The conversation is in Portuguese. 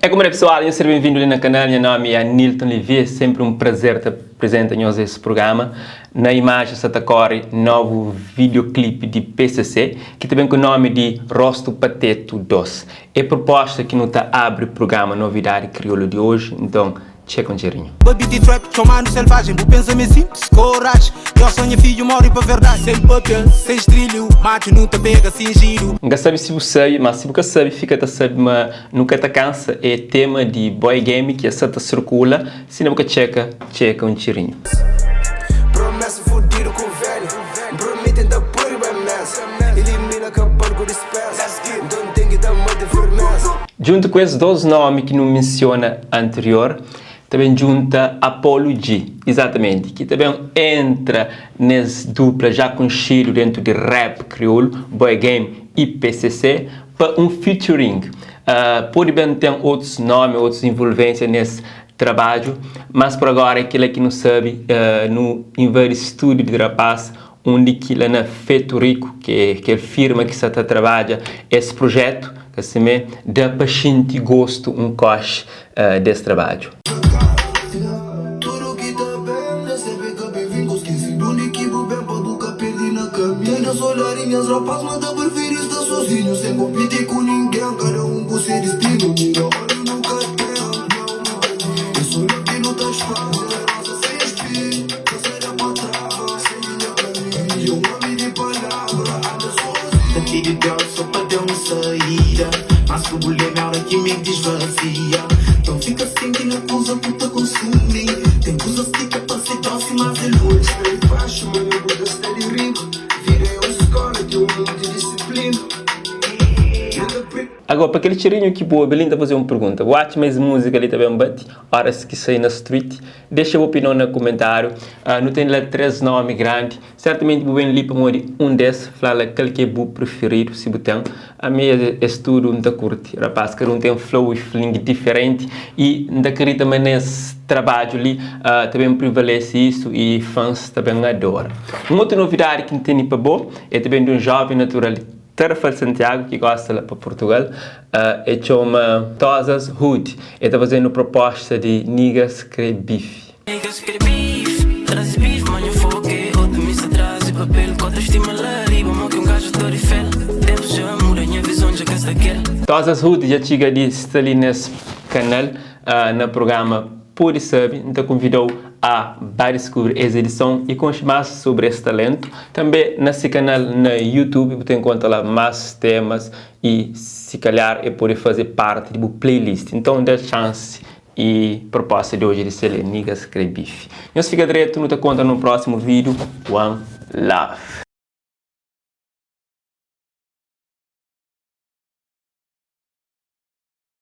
É como é pessoal, seja bem-vindo ali no canal, meu nome é Nilton Olivier, sempre um prazer te apresentar esse programa. Na imagem está corre novo videoclipe de PCC, que também com o nome de Rosto Pateto 2. É proposta que não está abre o programa Novidade Crioulo de hoje, então checa um cheirinho. Baby de trap, chamando selvagem, tu pensa-me simples, coragem. Eu sonho filho, moro para verdade. Sem papel, sem estrilho, macho não te pega, sem giro. Não sabe se você sabe, mas se você sabe, fica a saber, mas nunca te cansa. É tema de boy game que essa circula, se não você checa um cheirinho. Promessa fodida com o velho, prometem da pura messa. Elimina acabando com despesa, don't think it muita firmeza. Junto com esses dois nomes que não menciona anterior, também junta Apollo G, exatamente, que também entra nessa dupla já conhecido dentro de rap crioulo, boy game e PCC, para um featuring. Pode bem ter outros nomes, outras envolvências nesse trabalho, mas por agora aquilo que não sabe, no vários estúdio de rapaz, onde que lá na Feito Rico, que é a firma que está a trabalhar esse projeto, que se me dá paciente gosto um coche desse trabalho. Minhas roupas manda preferir estar sozinho, sem competir com ninguém, cada um com seu destino. Minha olho nunca tem, eu sou o que não estás fazendo, sem espinho, terceira pra trava, sem linha pra mim, um homem de palavra, anda sozinho. Daqui de Deus só para ter uma saída, mas o problema é a hora que me desvazia. Então fica assim que não usa puta consumir, tem coisas que capacidade se mais é luz. Espelho baixo, mas eu vou dar de rico. Agora, para aquele cheirinho que boa, Belinda fazer uma pergunta. Watch mais música ali também bate, horas que sair na street. Deixa a opinião no comentário. Não tem lá 3 nomes grandes. Certamente vou bem ali para morrer um desses. Falar aquele que é o preferido, se botam. A minha estudo não está curto. Rapaz, que não tem flow e feeling diferente. E não queria também nesse trabalho ali, também prevalece isso e fãs também adoram. Uma outra novidade que não tem para boa é também de um jovem natural Terra Santiago, que gosta lá para Portugal, é chama Tosas Hood. Ele está fazendo proposta de niggas que bife. Niggas que bife, traz bife, manho foque, outro missa traz e papel, contra estimular, e bom que gajo de orifel, tempo já muda, minha visão já gasta aquele. Tosas Hood já chega de estar ali nesse canal, no programa Pode Saber, então convidou a descobrir essa edição e conhecer mais sobre esse talento. Também nesse canal no YouTube você encontra lá mais temas e se calhar é poder fazer parte do playlist. Então dá chance e proposta de hoje de ser Niggas que bife. Nós fica direto, não te conta no próximo vídeo. One love.